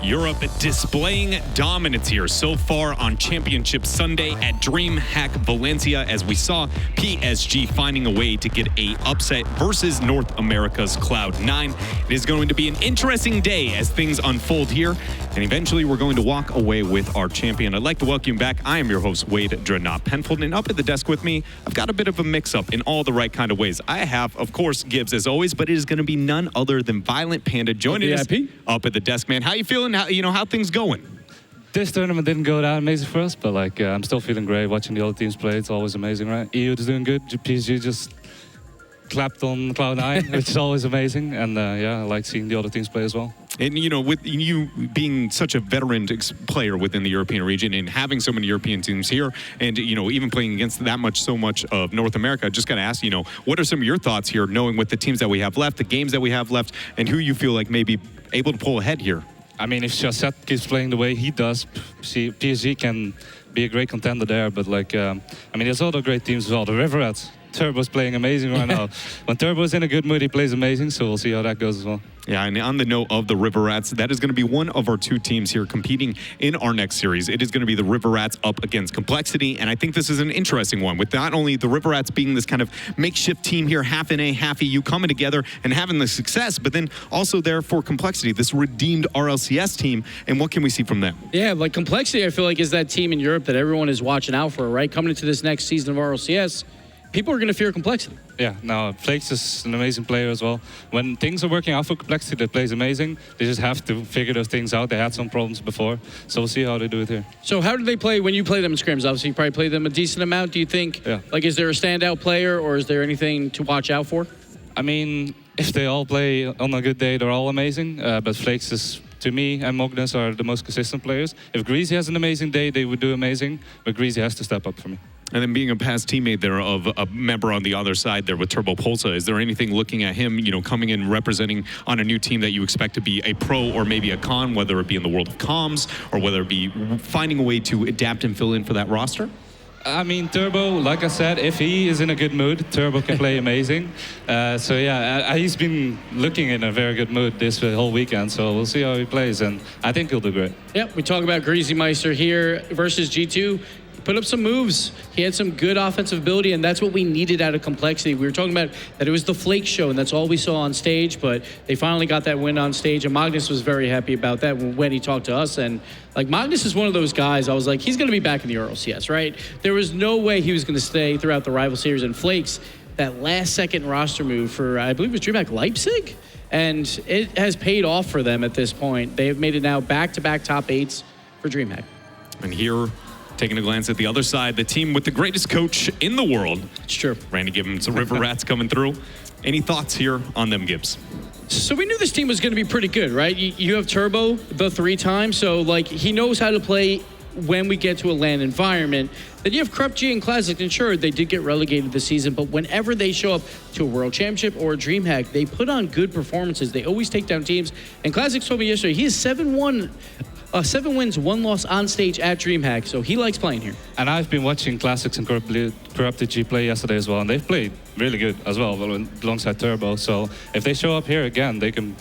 Europe displaying dominance here so far on Championship Sunday at DreamHack Valencia, as we saw PSG finding a way to get a upset versus North America's Cloud9. It is going to be an interesting day as things unfold here, and eventually we're going to walk away with our champion. I'd like to welcome you back. I am your host, Wade Dreadnought Penfold, and up at the desk with me, I've got a bit of a mix-up in all the right kind of ways. I have, of course, Gibbs as always, but it is going to be none other than Violent Panda joining us up at the desk, man. How you feeling? How things going? This tournament didn't go that amazing for us, but I'm still feeling great watching the other teams play. It's always amazing, right? EU is doing good. PSG just clapped on Cloud9, which is always amazing. And I like seeing the other teams play as well. And, with you being such a veteran player within the European region and having so many European teams here and, even playing against so much of North America, I just got to ask, what are some of your thoughts here, knowing with the teams that we have left, the games that we have left, and who you feel like may be able to pull ahead here? I mean, if Chassette keeps playing the way he does, PSG can be a great contender there. But, there's other great teams as well. The River Rats. Turbo's playing amazing right now. When Turbo's in a good mood, he plays amazing, so we'll see how that goes as well. Yeah, and on the note of the River Rats, that is going to be one of our two teams here competing in our next series. It is going to be the River Rats up against CompLexity, and I think this is an interesting one, with not only the River Rats being this kind of makeshift team here, half NA, half EU, coming together and having the success, but then also there for CompLexity, this redeemed RLCS team, and what can we see from them? Yeah, CompLexity, I feel like, is that team in Europe that everyone is watching out for, right? Coming into this next season of RLCS, people are going to fear CompLexity. Yeah, no, Flakes is an amazing player as well. When things are working out for CompLexity, that plays amazing. They just have to figure those things out. They had some problems before, so we'll see how they do it here. So how do they play when you play them in scrims? Obviously, you probably play them a decent amount. Do you think, is there a standout player, or is there anything to watch out for? I mean, if they all play on a good day, they're all amazing. But Flakes is, to me, and Magnus are the most consistent players. If Greasy has an amazing day, they would do amazing. But Greasy has to step up for me. And then being a past teammate there of a member on the other side there with Turbo Pulsa, is there anything looking at him, coming in representing on a new team that you expect to be a pro or maybe a con, whether it be in the world of comms or whether it be finding a way to adapt and fill in for that roster? I mean, Turbo, like I said, if he is in a good mood, Turbo can play amazing. He's been looking in a very good mood this whole weekend, so we'll see how he plays, and I think he'll do great. Yep, we talk about Greasy Meister here versus G2. Put up some moves. He had some good offensive ability, and that's what we needed out of CompLexity. We were talking about that it was the Flake show, and that's all we saw on stage, but they finally got that win on stage, and Magnus was very happy about that when he talked to us. And Magnus is one of those guys, I was like, he's going to be back in the RLCS, right? There was no way he was going to stay throughout the rival series, and Flakes, that last-second roster move for, I believe it was DreamHack Leipzig, and it has paid off for them at this point. They have made it now back-to-back top 8s for DreamHack. And here, taking a glance at the other side, the team with the greatest coach in the world. It's true. Randy Gibbons, River Rats coming through. Any thoughts here on them, Gibbs? So we knew this team was going to be pretty good, right? You have Turbo the 3 times, so he knows how to play when we get to a LAN environment. Then you have CompLexity and Classic, and sure, they did get relegated this season, but whenever they show up to a World Championship or a DreamHack, they put on good performances. They always take down teams. And Classic told me yesterday, he is 7-1. 7 wins, 1 loss on stage at DreamHack, so he likes playing here. And I've been watching Classics and Corrupted G play yesterday as well, and they've played really good as well alongside Turbo. So if they show up here again, they can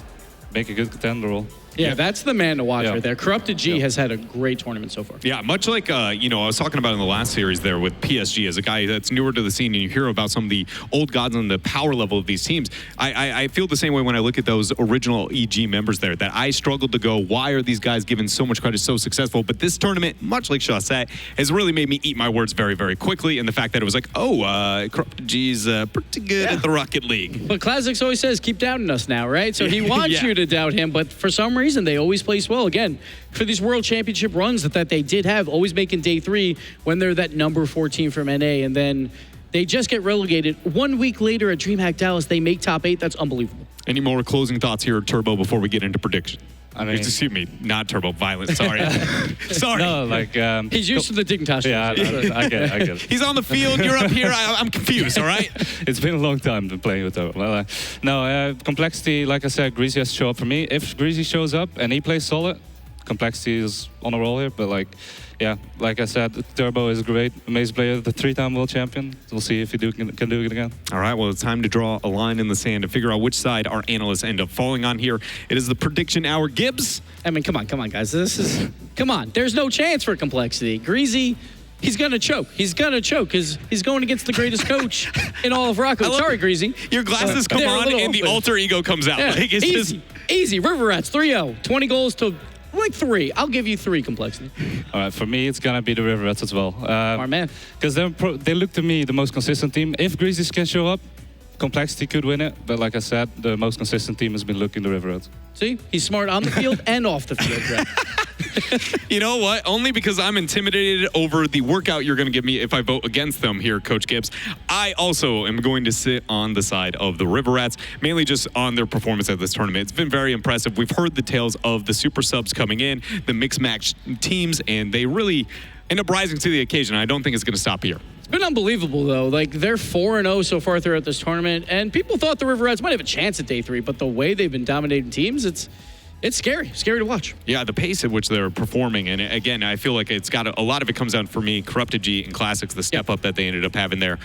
make a good contender role. Yeah, that's the man to watch right there. Corrupted G has had a great tournament so far. Yeah, much like, I was talking about in the last series there with PSG as a guy that's newer to the scene, and you hear about some of the old gods and the power level of these teams. I feel the same way when I look at those original EG members there, that I struggled to go, why are these guys given so much credit, so successful? But this tournament, much like Chassette, has really made me eat my words very, very quickly. And the fact that it was like, Corrupted G's pretty good at the Rocket League. But Classics always says, keep doubting us now, right? So he wants you to doubt him, but for some reason, they always place well. Again, for these World Championship runs that they did have, always making day 3 when they're that number 14 from NA, and then they just get relegated. 1 week later at DreamHack Dallas, they make top 8. That's unbelievable. Any more closing thoughts here, Turbo, before we get into prediction? I mean, excuse me, not Turbo, Violent, sorry. Sorry. No, he's used to the Dignitas. Yeah, I get it. He's on the field, you're up here, I'm confused, all right? It's been a long time to play with Turbo. CompLexity, like I said, Greasy has to show up for me. If Greasy shows up and he plays solid, CompLexity is on a roll here, but yeah, like I said, Turbo is great, amazing player, the 3-time world champion. We'll see if he can do it again. All right, well, it's time to draw a line in the sand to figure out which side our analysts end up falling on here. It is the prediction hour. Gibbs? I mean, come on, guys. Come on. There's no chance for Complexity. Greasy, he's going to choke. He's going to choke because he's going against the greatest coach in all of Rocket League. Sorry, Greasy. Your glasses come on and the alter ego comes out. Yeah, Like, it's easy. Easy. River Rats, 3-0. 20 goals to, like, 3. I'll give you 3, Complexity. All right, for me, it's going to be the River Rats as well. Our man. Because they look to me the most consistent team. If Greasy can show up, Complexity could win it. But like I said, the most consistent team has been looking the River Rats. See? He's smart on the field and off the field, Brett. You know what? Only because I'm intimidated over the workout you're going to give me if I vote against them here, Coach Gibbs. I also am going to sit on the side of the River Rats, mainly just on their performance at this tournament. It's been very impressive. We've heard the tales of the super subs coming in, the mixed match teams, and they really end up rising to the occasion. I don't think it's going to stop here. It's been unbelievable, though. Like, they're 4-0 so far throughout this tournament, and people thought the River Rats might have a chance at day 3, but the way they've been dominating teams, it's scary to watch. Yeah, the pace at which they're performing, and again, I feel like it's got a lot of it comes down for me, Corrupted G and Classics, the step up that they ended up having there.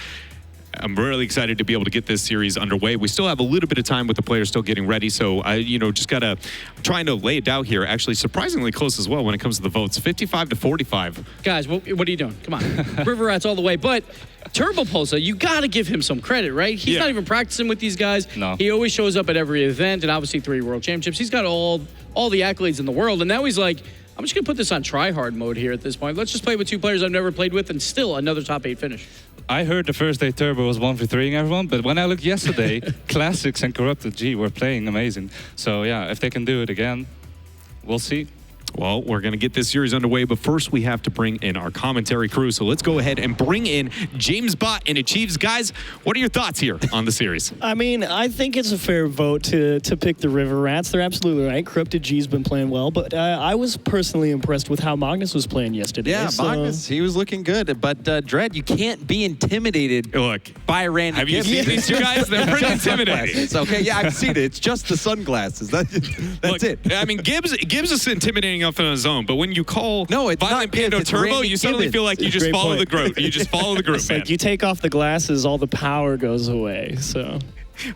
I'm really excited to be able to get this series underway. We still have a little bit of time with the players still getting ready, so I, just gotta trying to lay it down here. Actually, surprisingly close as well when it comes to the votes, 55-45. Guys, what are you doing? Come on, River Rats all the way. But Turbo Pulsa, you gotta give him some credit, right? He's not even practicing with these guys. No. He always shows up at every event, and obviously 3 world championships. He's got all the accolades in the world, and now he's like, I'm just gonna put this on try-hard mode here at this point. Let's just play with 2 players I've never played with, and still another top 8 finish. I heard the first day Turbo was 1v3ing everyone, but when I looked yesterday, Classics and Corrupted G were playing amazing. So yeah, if they can do it again, we'll see. Well, we're going to get this series underway, but first we have to bring in our commentary crew. So let's go ahead and bring in James Bott and Achieves. Guys, what are your thoughts here on the series? I mean, I think it's a fair vote to pick the River Rats. They're absolutely right. Corrupted G's been playing well, but I was personally impressed with how Magnus was playing yesterday. Yeah, Magnus, he was looking good. But, Dredd, you can't be intimidated by Randy. Have you seen these 2 guys? They're pretty intimidating. It's okay. Yeah, I've seen it. It's just the sunglasses. That's it. I mean, Gibbs is intimidating up on his own, but when you call Violent Pando Turbo, you suddenly feel like you just follow the group. You just follow the group, It's man. like you take off the glasses, all the power goes away. So.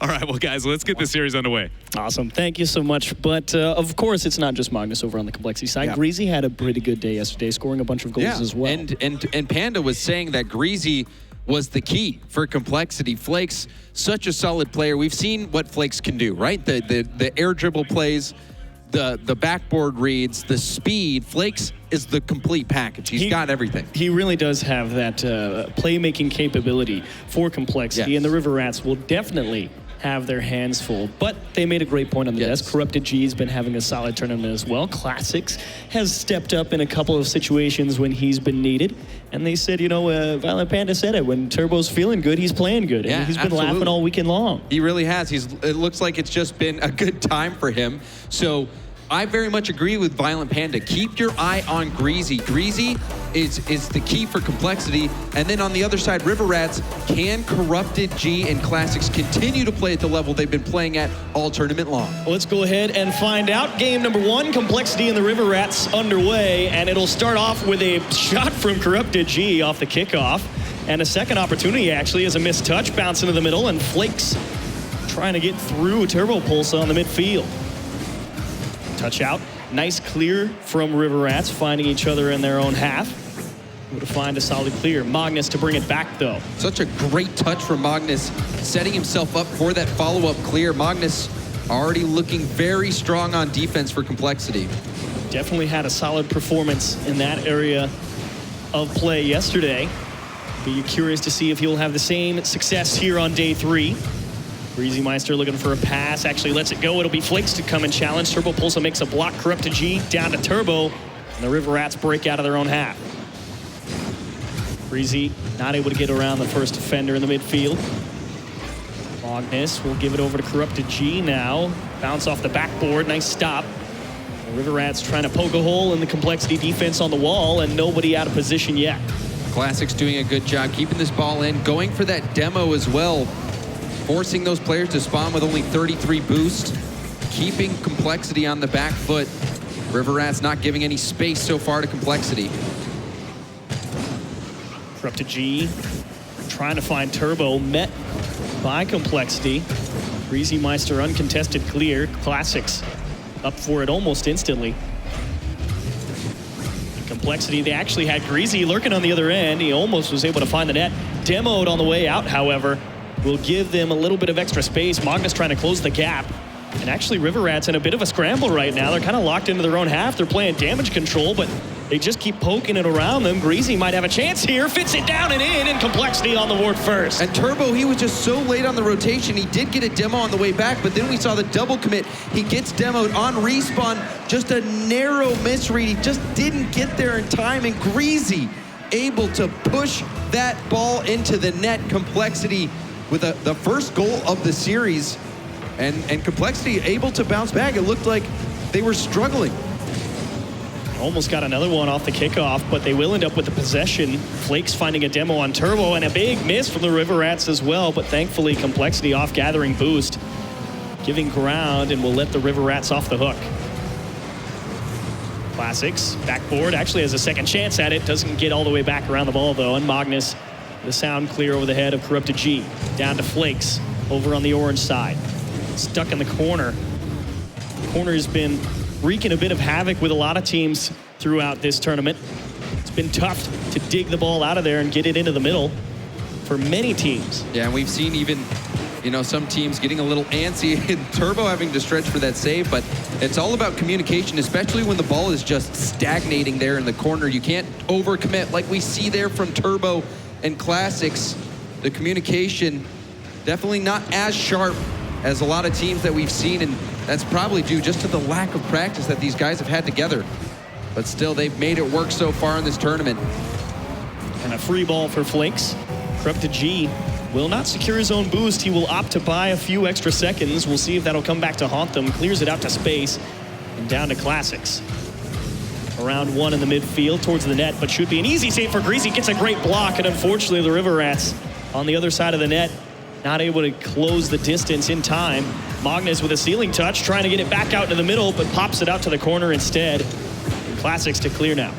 All right, well, guys, let's get this series underway. Awesome. Thank you so much. But, of course, it's not just Magnus over on the Complexity side. Yeah. Greasy had a pretty good day yesterday, scoring a bunch of goals as well. And Panda was saying that Greasy was the key for Complexity. Flakes, such a solid player. We've seen what Flakes can do, right? The air dribble plays, the backboard reads, the speed. Flakes is the complete package. He's got everything. He really does have that playmaking capability for Complexity, Yes. and the River Rats will definitely have their hands full. But they made a great point on the desk. Corrupted G's been having a solid tournament as well. Classics has stepped up in a couple of situations when he's been needed. And they said, Violent Panda said it, when Turbo's feeling good, he's playing good. Yeah, And he's been laughing all weekend long. He really has. It looks like it's just been a good time for him. So I very much agree with Violent Panda. Keep your eye on Greasy. Greasy is the key for Complexity. And then on the other side, River Rats, can Corrupted G and Classics continue to play at the level they've been playing at all tournament long? Well, let's go ahead and find out. Game number 1, Complexity and the River Rats underway. And it'll start off with a shot from Corrupted G off the kickoff. And a second opportunity, actually, is a missed touch, bounce into the middle, and Flakes trying to get through Turbo Pulsa on the midfield. Touch out. Nice clear from River Rats, finding each other in their own half. Able to find a solid clear. Magnus to bring it back, though. Such a great touch from Magnus, setting himself up for that follow-up clear. Magnus already looking very strong on defense for Complexity. Definitely had a solid performance in that area of play yesterday. Be curious to see if he'll have the same success here on day 3. Greasy Meister looking for a pass. Actually lets it go. It'll be Flakes to come and challenge. Turbo Pulsa makes a block. Corrupted G down to Turbo. And the River Rats break out of their own half. Greasy not able to get around the first defender in the midfield. Magnus will give it over to Corrupted G now. Bounce off the backboard. Nice stop. The River Rats trying to poke a hole in the Complexity defense on the wall, and nobody out of position yet. Classics doing a good job keeping this ball in, going for that demo as well. Forcing those players to spawn with only 33 boost, keeping Complexity on the back foot. River Rats not giving any space so far to Complexity. Corrupted G trying to find Turbo, met by CompLexity. Greasy Meister uncontested clear. Classics up for it almost instantly. CompLexity, they actually had Greasy lurking on the other end. He almost was able to find the net. Demoed on the way out, however, will give them a little bit of extra space. Magnus trying to close the gap. And actually, River Rats in a bit of a scramble right now. They're kind of locked into their own half. They're playing damage control, but they just keep poking it around them. Greasy might have a chance here. Fits it down and in, and CompLexity on the board first. And Turbo, he was just so late on the rotation. He did get a demo on the way back, but then we saw the double commit. He gets demoed on respawn. Just a narrow misread. He just didn't get there in time, and Greasy able to push that ball into the net. CompLexity with the first goal of the series. And CompLexity able to bounce back. It looked like they were struggling. Almost got another one off the kickoff, but they will end up with the possession. Flakes finding a demo on Turbo, and a big miss from the River Rats as well, but thankfully CompLexity off gathering boost, giving ground, and will let the River Rats off the hook. Classics, backboard, actually has a second chance at it. Doesn't get all the way back around the ball, though, and Magnus, the sound clear over the head of Corrupted G. Down to Flakes, over on the orange side. Stuck in the corner. The corner has been wreaking a bit of havoc with a lot of teams throughout this tournament. It's been tough to dig the ball out of there and get it into the middle for many teams. Yeah, and we've seen even, some teams getting a little antsy and Turbo having to stretch for that save, but it's all about communication, especially when the ball is just stagnating there in the corner. You can't overcommit like we see there from Turbo and Classics. The communication definitely not as sharp as a lot of teams that we've seen, and that's probably due just to the lack of practice that these guys have had together. But still, they've made it work so far in this tournament. And a free ball for Flakes. Corrupted G will not secure his own boost. He will opt to buy a few extra seconds. We'll see if that'll come back to haunt them. Clears it out to space and down to Classics. Around one in the midfield towards the net, but should be an easy save for Greasy. Gets a great block, and unfortunately the River Rats on the other side of the net, not able to close the distance in time. Magnus with a ceiling touch, trying to get it back out into the middle, but pops it out to the corner instead. And Classics to clear now.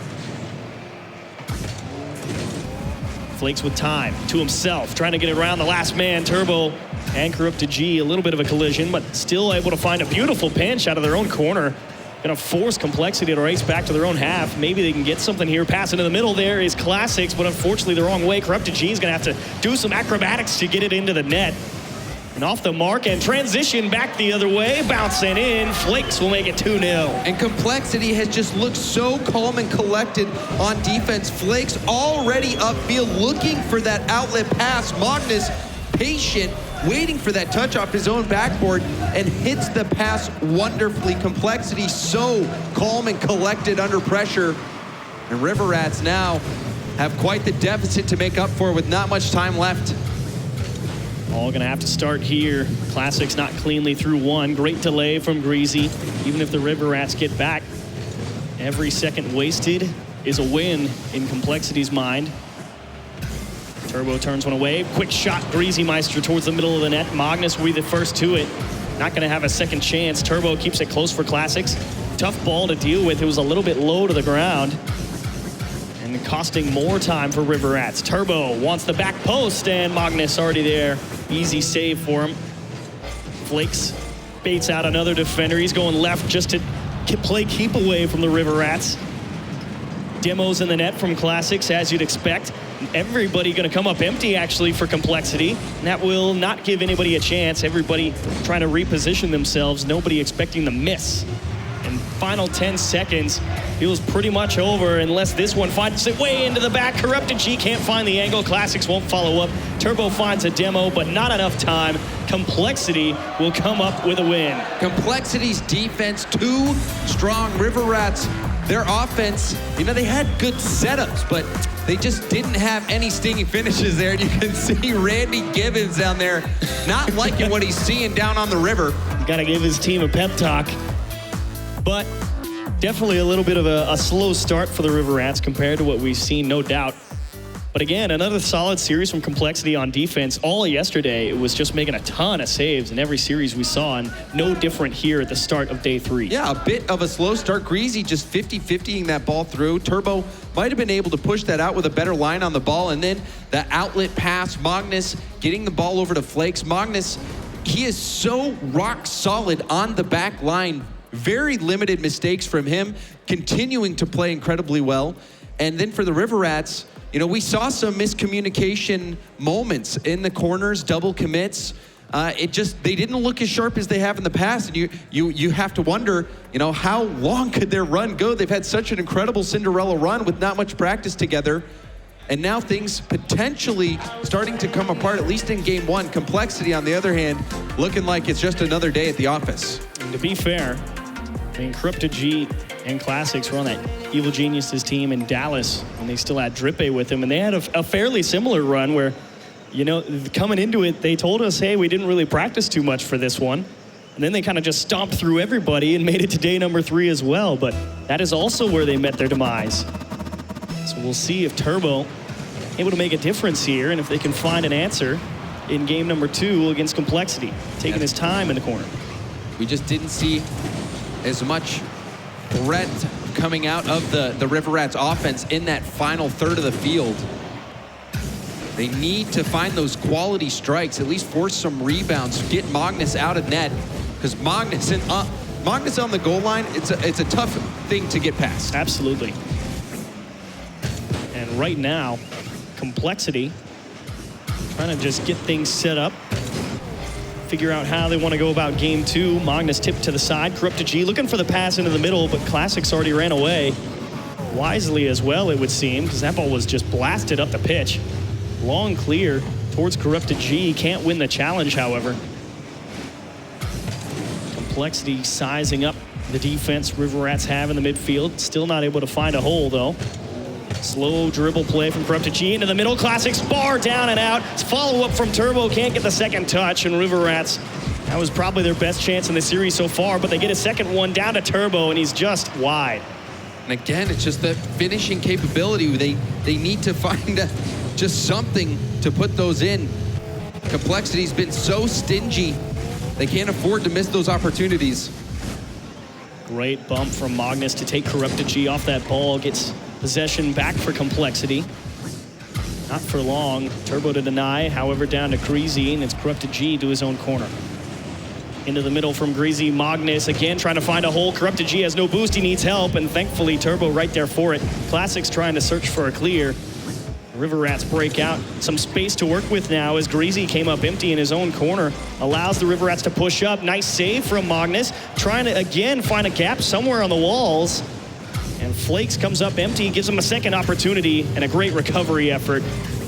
Flakes with time to himself, trying to get it around the last man. Turbo and Corrupted G, a little bit of a collision, but still able to find a beautiful pinch out of their own corner. Gonna force CompLexity to race back to their own half. Maybe they can get something here. Pass into the middle there is Classics, but unfortunately the wrong way. Corrupted G is gonna have to do some acrobatics to get it into the net. And off the mark and transition back the other way. Bouncing in, Flakes will make it 2-0. And CompLexity has just looked so calm and collected on defense. Flakes already upfield looking for that outlet pass. Magnus patient, waiting for that touch off his own backboard, and hits the pass wonderfully. CompLexity so calm and collected under pressure. And River Rats now have quite the deficit to make up for with not much time left. All gonna have to start here. Classics not cleanly through one. Great delay from Greasy. Even if the River Rats get back, every second wasted is a win in CompLexity's mind. Turbo turns one away. Quick shot, Greasy Meister towards the middle of the net. Magnus will be the first to it. Not gonna have a second chance. Turbo keeps it close for Classics. Tough ball to deal with. It was a little bit low to the ground, and costing more time for River Rats. Turbo wants the back post, and Magnus already there. Easy save for him. Flakes baits out another defender. He's going left just to play keep away from the River Rats. Demos in the net from Classics, as you'd expect. Everybody going to come up empty, actually, for CompLexity. And that will not give anybody a chance. Everybody trying to reposition themselves. Nobody expecting the miss. And final 10 seconds feels pretty much over unless this one finds it way into the back. Corrupted G can't find the angle. Classics won't follow up. Turbo finds a demo, but not enough time. CompLexity will come up with a win. CompLexity's defense too strong. River Rats, their offense, they had good setups, but they just didn't have any stinging finishes there. And you can see Randy Gibbons down there not liking what he's seeing down on the river. Got to give his team a pep talk. But definitely a little bit of a slow start for the River Rats compared to what we've seen, no doubt. But again, another solid series from CompLexity on defense. All yesterday, it was just making a ton of saves in every series we saw, and no different here at the start of day 3. Yeah, a bit of a slow start. Greasy just 50-50ing that ball through. Turbo might have been able to push that out with a better line on the ball, and then the outlet pass. Magnus getting the ball over to Flakes. Magnus, he is so rock solid on the back line. Very limited mistakes from him, continuing to play incredibly well. And then for the River Rats, you know, we saw some miscommunication moments in the corners, double commits. They didn't look as sharp as they have in the past. And you have to wonder, you know, how long could their run go? They've had such an incredible Cinderella run with not much practice together. And now things potentially starting to come apart, at least in game 1. CompLexity, on the other hand, looking like it's just another day at the office. And to be fair, I mean, Corrupted G and Classics were on that Evil Geniuses team in Dallas, and they still had Drippe with them, and they had a fairly similar run where, you know, coming into it, they told us, hey, we didn't really practice too much for this one. And then they kind of just stomped through everybody and made it to day number 3 as well. But that is also where they met their demise. So we'll see if Turbo able to make a difference here, and if they can find an answer in game number 2 against CompLexity, taking his time in the corner. We just didn't see as much threat coming out of the River Rats offense in that final third of the field. They need to find those quality strikes, at least force some rebounds, get Magnus out of net, because Magnus on the goal line, it's a tough thing to get past. Absolutely. And right now, CompLexity trying to just get things set up, figure out how they want to go about game 2. Magnus tipped to the side. Corrupted G looking for the pass into the middle, but Classics already ran away. Wisely as well, it would seem, because that ball was just blasted up the pitch. Long clear towards Corrupted G. Can't win the challenge, however. CompLexity sizing up the defense River Rats have in the midfield. Still not able to find a hole, though. Slow dribble play from Corrupted G into the middle. Classics bar down and out. Follow-up from Turbo. Can't get the second touch. And River Rats, that was probably their best chance in the series so far. But they get a second one down to Turbo, and he's just wide. And again, it's just the finishing capability. They need to find just something to put those in. CompLexity's been so stingy. They can't afford to miss those opportunities. Great bump from Magnus to take Corrupted G off that ball. Gets possession back for CompLexity. Not for long. Turbo to deny, however, down to Greasy, and it's Corrupted G to his own corner. Into the middle from Greasy. Magnus again trying to find a hole. Corrupted G has no boost. He needs help, and thankfully Turbo right there for it. Classics trying to search for a clear. River Rats break out. Some space to work with now as Greasy came up empty in his own corner. Allows the River Rats to push up. Nice save from Magnus. Trying to, again, find a gap somewhere on the walls. And Flakes comes up empty, gives him a second opportunity, and a great recovery effort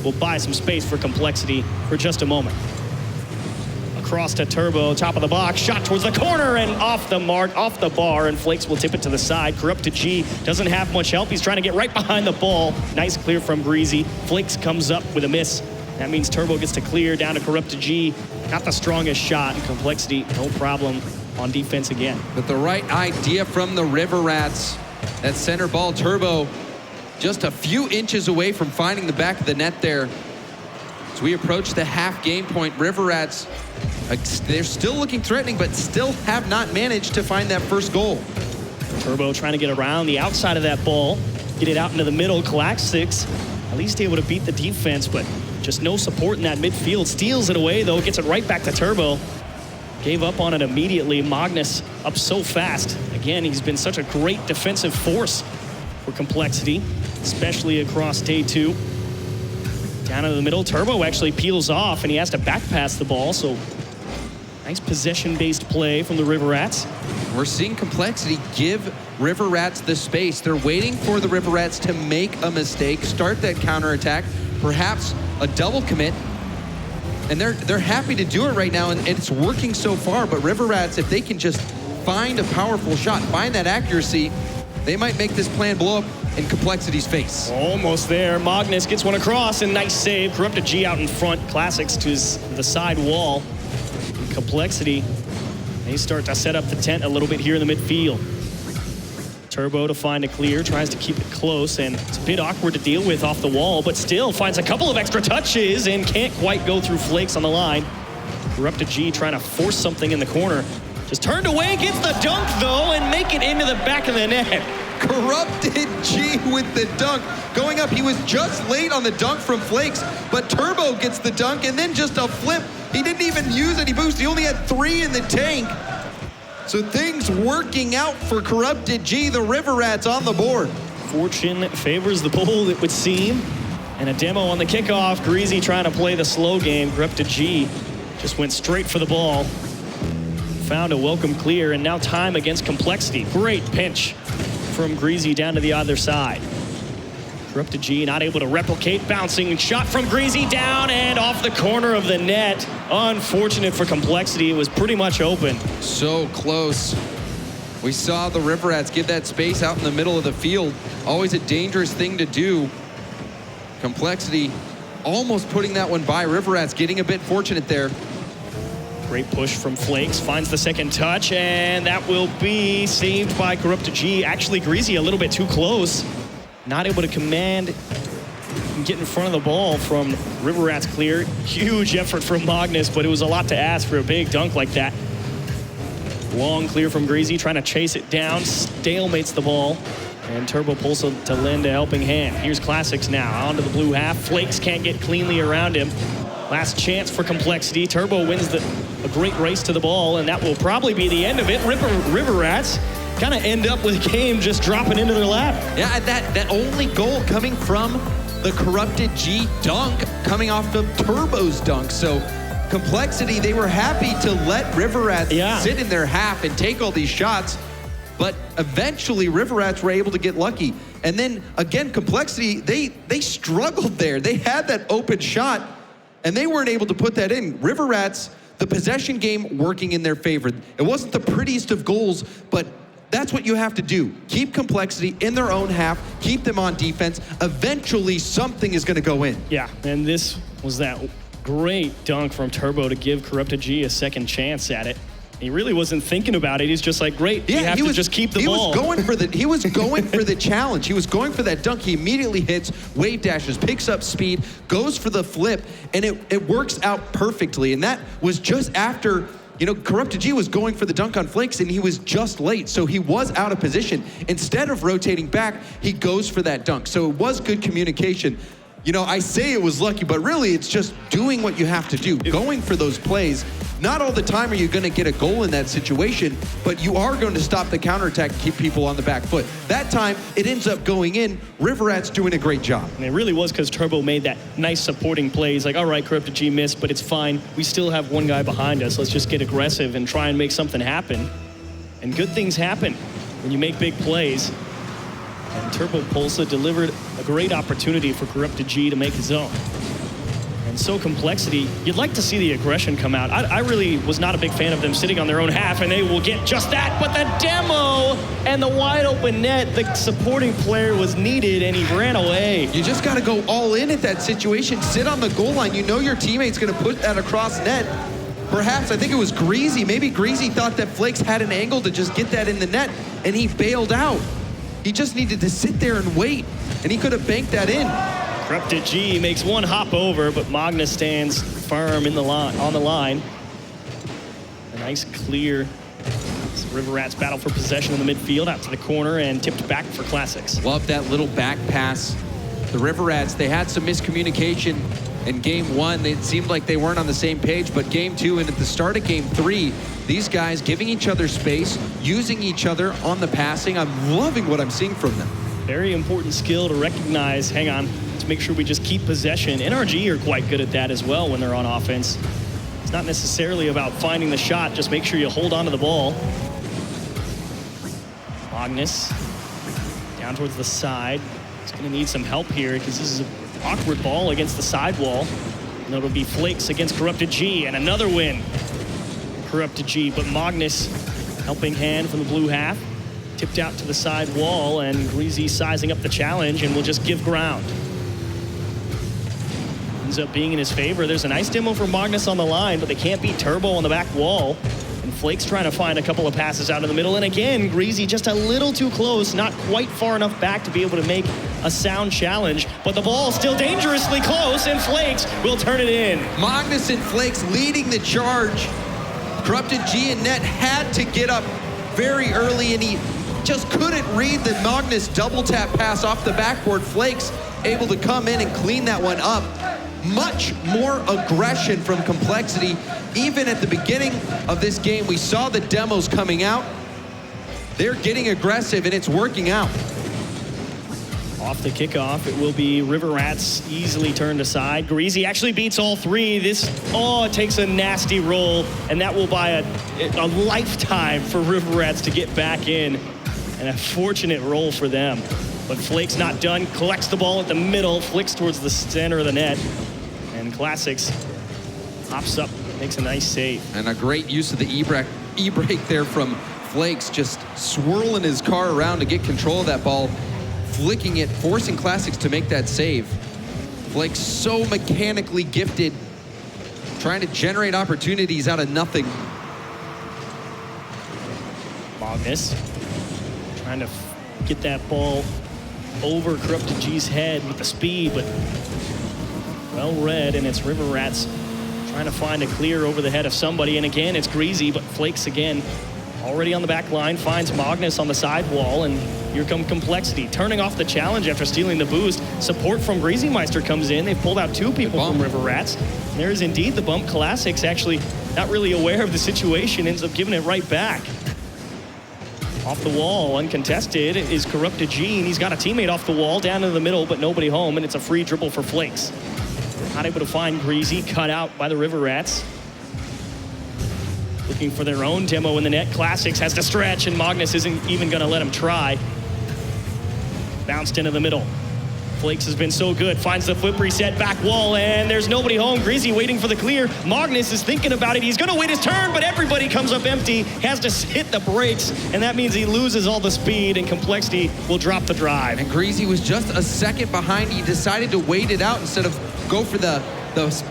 will buy some space for CompLexity for just a moment. Across to Turbo, top of the box, shot towards the corner, and off the mark, off the bar, and Flakes will tip it to the side. Corrupted G doesn't have much help. He's trying to get right behind the ball. Nice clear from Greasy. Flakes comes up with a miss. That means Turbo gets to clear down to Corrupted G. Not the strongest shot. CompLexity, no problem on defense again. But the right idea from the River Rats. That center ball, Turbo, just a few inches away from finding the back of the net there. As we approach the half game point, River Rats, they're still looking threatening, but still have not managed to find that first goal. Turbo trying to get around the outside of that ball, get it out into the middle. Classics at least able to beat the defense, but just no support in that midfield. Steals it away, though, gets it right back to Turbo. Gave up on it immediately. Magnus up so fast. Again, he's been such a great defensive force for CompLexity, especially across day 2. Down in the middle, Turbo actually peels off, and he has to back pass the ball, so nice possession-based play from the River Rats. We're seeing CompLexity give River Rats the space. They're waiting for the River Rats to make a mistake, start that counterattack, perhaps a double commit. And they're happy to do it right now, and it's working so far. But River Rats, if they can just find a powerful shot, find that accuracy, they might make this plan blow up in CompLexity's face. Almost there. Magnus gets one across, and nice save. Corrupted G out in front. Classics to the side wall. And CompLexity, they start to set up the tent a little bit here in the midfield. Turbo to find a clear, tries to keep it close, and it's a bit awkward to deal with off the wall, but still finds a couple of extra touches and can't quite go through Flakes on the line. Corrupted G trying to force something in the corner. Just turned away, gets the dunk though, and make it into the back of the net. Corrupted G with the dunk. Going up, he was just late on the dunk from Flakes, but Turbo gets the dunk and then just a flip. He didn't even use any boost. He only had 3 in the tank. So things working out for Corrupted G. The River Rats on the board. Fortune favors the Bull, it would seem. And a demo on the kickoff. Greasy trying to play the slow game. Corrupted G just went straight for the ball. Found a welcome clear, and now time against CompLexity. Great pinch from Greasy down to the other side. Corrupted G not able to replicate. Bouncing shot from Greasy down and off the corner of the net. Unfortunate for CompLexity. It was pretty much open. So close. We saw the River Rats give that space out in the middle of the field. Always a dangerous thing to do. CompLexity almost putting that one by. River Rats getting a bit fortunate there. Great push from Flakes, finds the second touch, and that will be saved by Corrupted G. Actually, Greasy a little bit too close. Not able to command and get in front of the ball from River Rats clear. Huge effort from Magnus, but it was a lot to ask for a big dunk like that. Long clear from Greasy, trying to chase it down, stalemates the ball. And Turbo pulls to lend a helping hand. Here's Classics now, onto the blue half. Flakes can't get cleanly around him. Last chance for CompLexity. Turbo wins a great race to the ball, and that will probably be the end of it. River Rats kind of end up with game just dropping into their lap. Yeah, that only goal coming from the Corrupted G dunk, coming off of Turbo's dunk. So CompLexity, they were happy to let River Rats sit in their half and take all these shots. But eventually, River Rats were able to get lucky. And then, again, CompLexity, they struggled there. They had that open shot, and they weren't able to put that in. River Rats, the possession game working in their favor. It wasn't the prettiest of goals, but that's what you have to do. Keep CompLexity in their own half, keep them on defense. Eventually, something is going to go in. Yeah, and this was that great dunk from Turbo to give Corrupted G a second chance at it. He really wasn't thinking about it. He's just like, great, you have to just keep the ball. He was going for the challenge. He was going for that dunk. He immediately hits, wave dashes, picks up speed, goes for the flip, and it works out perfectly. And that was just after, Corrupted G was going for the dunk on Flakes, and he was just late, so he was out of position. Instead of rotating back, he goes for that dunk. So it was good communication. I say it was lucky, but really it's just doing what you have to do, going for those plays. Not all the time are you going to get a goal in that situation, but you are going to stop the counterattack and keep people on the back foot. That time, it ends up going in. River Rats doing a great job. And it really was because Turbo made that nice supporting play. He's like, all right, Corrupted G missed, but it's fine. We still have one guy behind us. Let's just get aggressive and try and make something happen. And good things happen when you make big plays. And Turbo Pulsa delivered a great opportunity for Corrupted G to make his own. And so CompLexity, you'd like to see the aggression come out. I really was not a big fan of them sitting on their own half, and they will get just that. But the demo and the wide open net, the supporting player was needed, and he ran away. You just got to go all in at that situation. Sit on the goal line. You know your teammate's going to put that across net. Perhaps, I think it was Greasy. Maybe Greasy thought that Flakes had an angle to just get that in the net, and he bailed out. He just needed to sit there and wait, and he could have banked that in. Corrupted G makes one hop over, but Magnus stands firm on the line. A nice clear. River Rats battle for possession in the midfield, out to the corner, and tipped back for Classics. Love that little back pass. The River Rats, they had some miscommunication in game one. It seemed like they weren't on the same page, but game two and at the start of game three, these guys giving each other space, using each other on the passing. I'm loving what I'm seeing from them. Very important skill to recognize, hang on, to make sure we just keep possession. NRG are quite good at that as well when they're on offense. It's not necessarily about finding the shot, just make sure you hold on to the ball. Magnus down towards the side. He's going to need some help here because this is an awkward ball against the sidewall. And it'll be Flakes against Corrupted G, and another win. Corrupted G, but Magnus helping hand from the blue half. Tipped out to the side wall, and Greasy sizing up the challenge, and will just give ground. Ends up being in his favor. There's a nice demo for Magnus on the line, but they can't beat Turbo on the back wall. And And Flake's trying to find a couple of passes out in the middle. And again, Greasy just a little too close, not quite far enough back to be able to make a sound challenge. But the ball still dangerously close, and Flakes will turn it in. Magnus and Flakes leading the charge. Corrupted G and Net had to get up very early, and he just couldn't read the Magnus double tap pass off the backboard. Flakes able to come in and clean that one up. Much more aggression from CompLexity. Even at the beginning of this game, we saw the demos coming out. They're getting aggressive, and it's working out. Off the kickoff, it will be River Rats easily turned aside. Greasy actually beats all three. It takes a nasty roll, and that will buy a lifetime for River Rats to get back in. And a fortunate roll for them. But Flake's not done, collects the ball at the middle, flicks towards the center of the net. And Classics hops up, makes a nice save. And a great use of the e-brake there from Flakes, just swirling his car around to get control of that ball, flicking it, forcing Classics to make that save. Flakes so mechanically gifted, trying to generate opportunities out of nothing. Magnus trying to get that ball over Corrupted G's head with the speed, but well read, and it's River Rats trying to find a clear over the head of somebody. And again, it's Greasy, but Flakes again already on the back line, finds Magnus on the sidewall, and here come CompLexity turning off the challenge after stealing the boost. Support from Greasy Meister comes in. They've pulled out two people from River Rats. And there is indeed the bump. Classics actually not really aware of the situation, ends up giving it right back. Off the wall, uncontested, is Corrupted Gene. He's got a teammate off the wall, down in the middle, but nobody home, and it's a free dribble for Flakes. Not able to find Greasy, cut out by the River Rats. Looking for their own demo in the net. Classics has to stretch, and Magnus isn't even gonna let him try. Bounced into the middle. Flakes has been so good, finds the flip reset, back wall, and there's nobody home. Greasy waiting for the clear. Magnus is thinking about it. He's gonna wait his turn, but everybody comes up empty. Has to hit the brakes, and that means he loses all the speed, and CompLexity will drop the drive. And Greasy was just a second behind. He decided to wait it out instead of go for the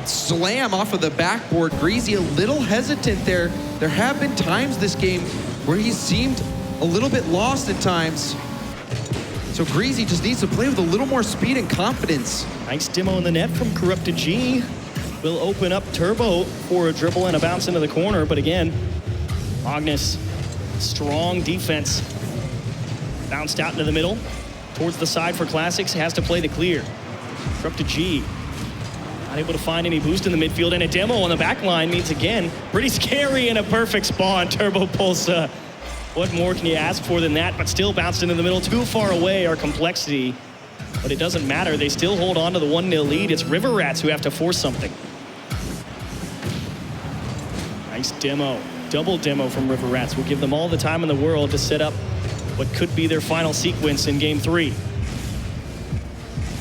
slam off of the backboard. Greasy a little hesitant there. There have been times this game where he seemed a little bit lost at times. So Greasy just needs to play with a little more speed and confidence. Nice demo in the net from Corrupted G. Will open up Turbo for a dribble and a bounce into the corner, but again, Magnus, strong defense. Bounced out into the middle, towards the side for Classics, has to play the clear. Corrupted G, not able to find any boost in the midfield, and a demo on the back line means, again, pretty scary and a perfect spawn. Turbo Pulsa. What more can you ask for than that? But still bounced into the middle. Too far away are CompLexity. But it doesn't matter. They still hold on to the 1-0 lead. It's River Rats who have to force something. Nice demo. Double demo from River Rats will give them all the time in the world to set up what could be their final sequence in Game 3.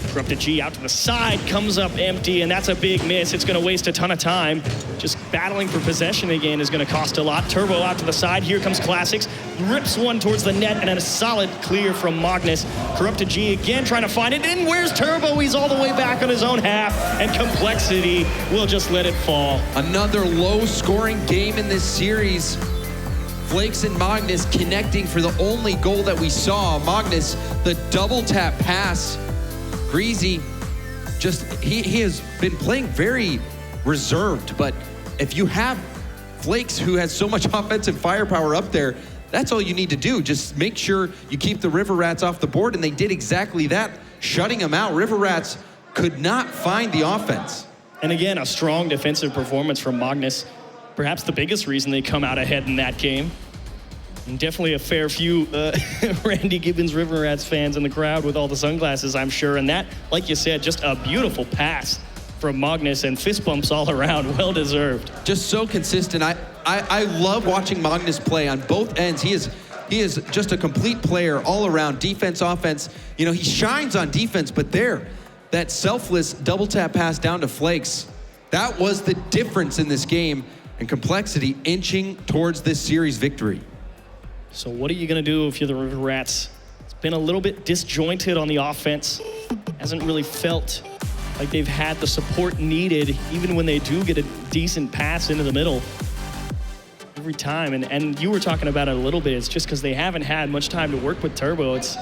Corrupted G out to the side, comes up empty, and that's a big miss. It's going to waste a ton of time. Just battling for possession again is going to cost a lot. Turbo out to the side. Here comes Classics. Rips one towards the net, and then a solid clear from Magnus. Corrupted G again trying to find it. And where's Turbo? He's all the way back on his own half, and CompLexity will just let it fall. Another low-scoring game in this series. Flakes and Magnus connecting for the only goal that we saw. Magnus, the double tap pass. Greasy, he has been playing very reserved, but if you have Flakes who has so much offensive firepower up there, that's all you need to do. Just make sure you keep the River Rats off the board, and they did exactly that, shutting them out. River Rats could not find the offense. And again, a strong defensive performance from Magnus. Perhaps the biggest reason they come out ahead in that game. And definitely a fair few Randy Gibbons River Rats fans in the crowd with all the sunglasses, I'm sure. And that, like you said, just a beautiful pass from Magnus, and fist bumps all around, well deserved. Just so consistent. I love watching Magnus play on both ends. He is just a complete player all around, defense, offense. You know, he shines on defense, but that selfless double tap pass down to Flakes, that was the difference in this game, and CompLexity inching towards this series victory. So what are you going to do if you're the River Rats? It's been a little bit disjointed on the offense. Hasn't really felt like they've had the support needed, even when they do get a decent pass into the middle. River every time. And you were talking about it a little bit. It's just because they haven't had much time to work with Turbo. It's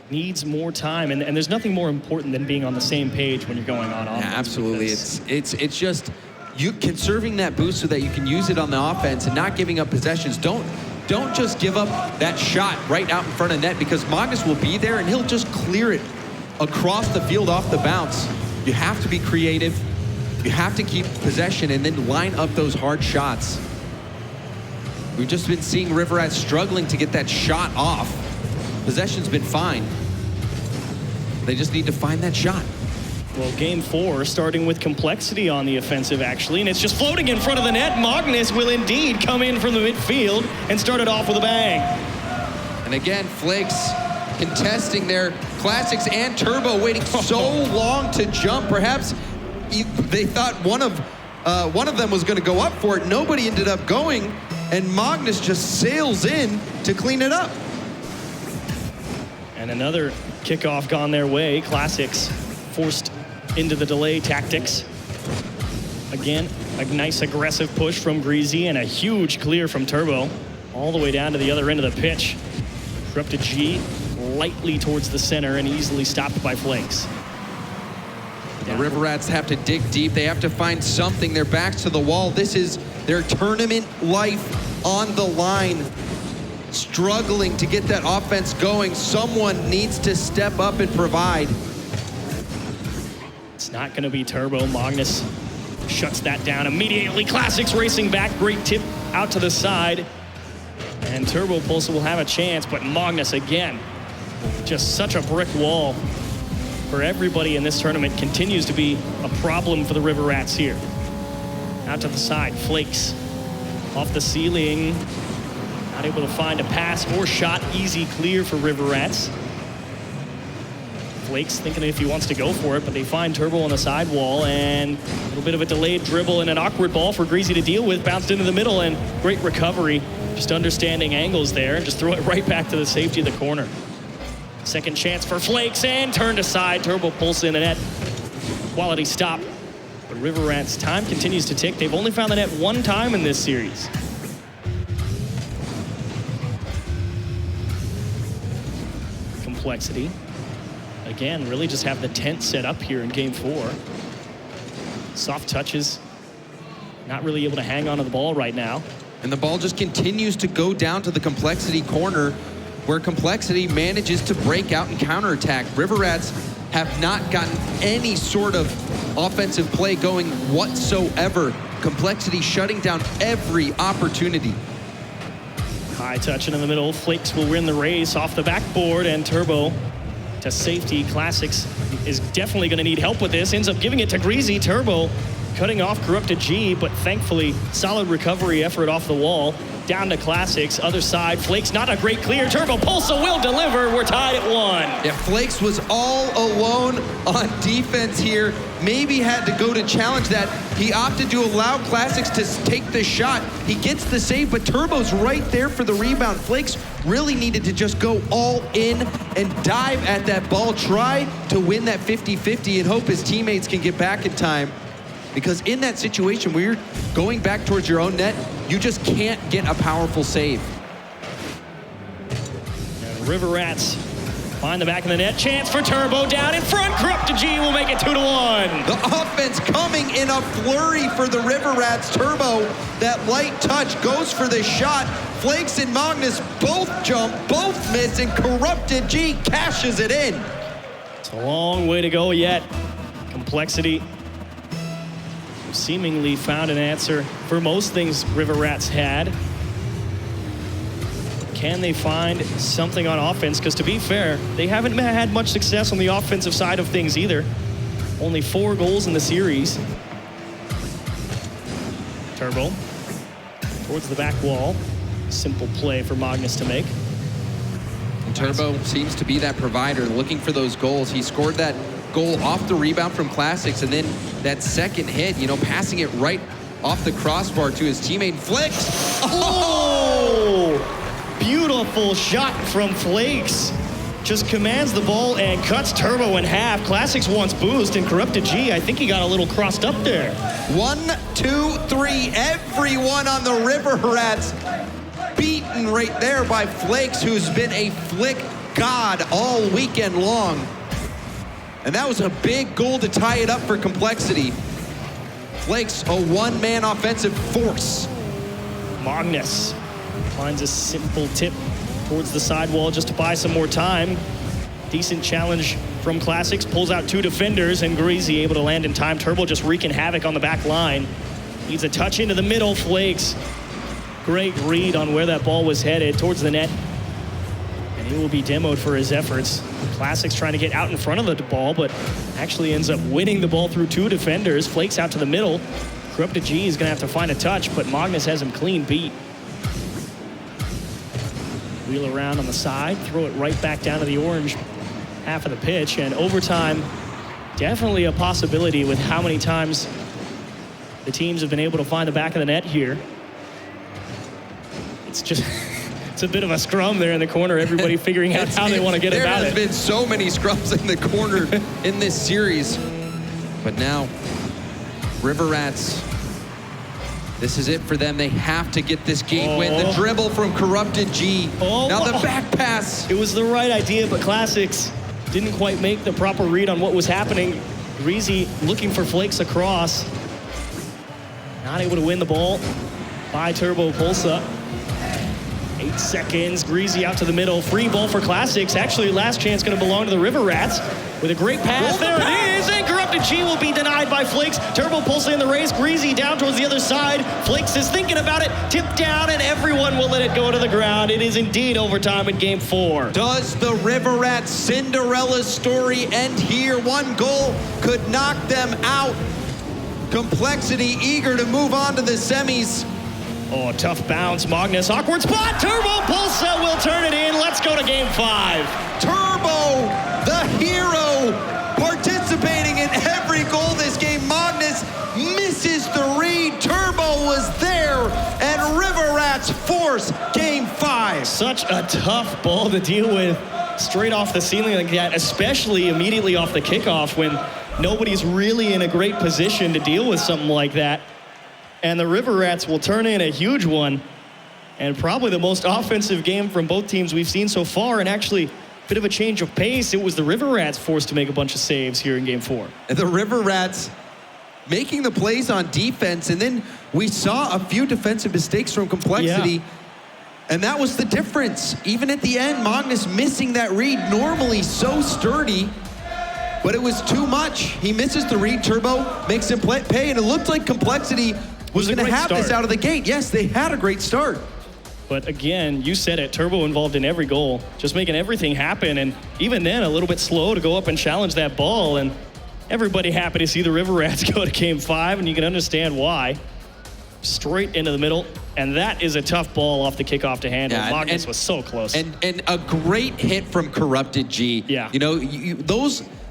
needs more time. And there's nothing more important than being on the same page when you're going on offense. Yeah, absolutely. It's just you conserving that boost so that you can use it on the offense and not giving up possessions. Don't just give up that shot right out in front of net, because Magnus will be there and he'll just clear it across the field off the bounce. You have to be creative. You have to keep possession and then line up those hard shots. We've just been seeing River Rats struggling to get that shot off. Possession's been fine. They just need to find that shot. Well, game 4 starting with CompLexity on the offensive, actually, and it's just floating in front of the net. Magnus will indeed come in from the midfield and start it off with a bang. And again, Flakes contesting their Classics and Turbo, waiting so long to jump. Perhaps they thought one of them was going to go up for it. Nobody ended up going, and Magnus just sails in to clean it up. And another kickoff gone their way. Classics forced into the delay tactics. Again, a nice aggressive push from Greasy and a huge clear from Turbo all the way down to the other end of the pitch. Corrupted G lightly towards the center and easily stopped by Flakes. The River Rats have to dig deep. They have to find something. Their backs to the wall. This is their tournament life on the line. Struggling to get that offense going. Someone needs to step up and provide. It's not going to be Turbo. Magnus shuts that down immediately. Classics racing back. Great tip out to the side. And Turbo Pulse will have a chance, but Magnus again, just such a brick wall for everybody in this tournament. Continues to be a problem for the River Rats here. Out to the side, Flakes off the ceiling. Not able to find a pass or shot. Easy clear for River Rats. Flakes thinking if he wants to go for it, but they find Turbo on the sidewall, and a little bit of a delayed dribble and an awkward ball for Greasy to deal with. Bounced into the middle, and great recovery. Just understanding angles there, and just throw it right back to the safety of the corner. Second chance for Flakes, and turned aside. Turbo pulls in the net. Quality stop. But River Rats' time continues to tick. They've only found the net one time in this series. CompLexity. Again, really just have the tent set up here in game 4. Soft touches. Not really able to hang on to the ball right now. And the ball just continues to go down to the CompLexity corner, where CompLexity manages to break out and counterattack. River Rats have not gotten any sort of offensive play going whatsoever. CompLexity shutting down every opportunity. High touching in the middle. Flakes will win the race off the backboard, and Turbo to safety. Classics is definitely going to need help with this. Ends up giving it to Greasy. Turbo cutting off Corrupted G, but thankfully solid recovery effort off the wall. Down to Classics, other side. Flakes, not a great clear. Turbo Pulsa will deliver. We're tied at 1. Yeah, Flakes was all alone on defense here. Maybe had to go to challenge that. He opted to allow Classics to take the shot. He gets the save, but Turbo's right there for the rebound. Flakes really needed to just go all in and dive at that ball. Try to win that 50-50 and hope his teammates can get back in time. Because in that situation where you're going back towards your own net, you just can't get a powerful save. And River Rats find the back of the net. Chance for Turbo down in front. Corrupted G will make it 2-1. The offense coming in a flurry for the River Rats. Turbo, that light touch, goes for the shot. Flakes and Magnus both jump, both miss, and Corrupted G cashes it in. It's a long way to go yet. CompLexity seemingly found an answer for most things River Rats had. Can they find something on offense? Because to be fair, they haven't had much success on the offensive side of things either. Only 4 goals in the series. Turbo towards the back wall. Simple play for Magnus to make. And Turbo seems to be that provider, looking for those goals. He scored that goal off the rebound from Classics, and then that second hit, you know, passing it right off the crossbar to his teammate. Flakes. Oh! Beautiful shot from Flakes. just commands the ball and cuts Turbo in half. Classics wants boost, and Corrupted G, I think he got a little crossed up there. 1, 2, 3. Everyone on the River Rats beaten right there by Flakes, who's been a flick god all weekend long. And that was a big goal to tie it up for CompLexity. Flakes, a one-man offensive force. Magnus finds a simple tip towards the sidewall just to buy some more time. Decent challenge from Classics, pulls out 2 defenders, and Greasy able to land in time. Turbo just wreaking havoc on the back line. Needs a touch into the middle. Flakes, great read on where that ball was headed, towards the net. And he will be demoed for his efforts. Classics trying to get out in front of the ball, but actually ends up winning the ball through 2 defenders. Flakes out to the middle. Corrupted G is gonna have to find a touch, but Magnus has him clean beat. Wheel around on the side, throw it right back down to the orange half of the pitch, and overtime, definitely a possibility with how many times the teams have been able to find the back of the net here. It's just, it's a bit of a scrum there in the corner, everybody figuring out how they want to get about it. There has been so many scrums in the corner in this series. But now, River Rats, this is it for them. They have to get this game win. The dribble from Corrupted G. Now the back pass. It was the right idea, but Classics didn't quite make the proper read on what was happening. Greasy looking for Flakes across. Not able to win the ball by Turbo Pulsa. 8 seconds, Greasy out to the middle. Free ball for Classics. Actually, last chance gonna belong to the River Rats with a great pass. There it is, and Corrupted G will be denied by Flakes. Turbo Pulsa in the race, Greasy down towards the other side. Flakes is thinking about it, tipped down, and everyone will let it go to the ground. It is indeed overtime in game 4. Does the River Rats Cinderella story end here? 1 goal could knock them out. CompLexity eager to move on to the semis. Oh, tough bounce, Magnus, awkward spot. Turbo Pulsa will turn it in. Let's go to game 5. Turbo, the hero, participating in every goal this game. Magnus misses the read. Turbo was there, and River Rats force game 5. Such a tough ball to deal with straight off the ceiling like that, especially immediately off the kickoff when nobody's really in a great position to deal with something like that. And the River Rats will turn in a huge one, and probably the most offensive game from both teams we've seen so far, and actually a bit of a change of pace. It was the River Rats forced to make a bunch of saves here in game 4. And the River Rats making the plays on defense, and then we saw a few defensive mistakes from CompLexity, and that was the difference. Even at the end, Magnus missing that read, normally so sturdy, but it was too much. He misses the read. Turbo makes him pay, and it looked like CompLexity was going to have this out of the gate. Yes, they had a great start. But again, you said it, Turbo involved in every goal, just making everything happen, and even then a little bit slow to go up and challenge that ball, and everybody happy to see the River Rats go to game 5, and you can understand why. Straight into the middle, and that is a tough ball off the kickoff to handle. Yeah, Magnus was so close. And a great hit from Corrupted G. Yeah. You know,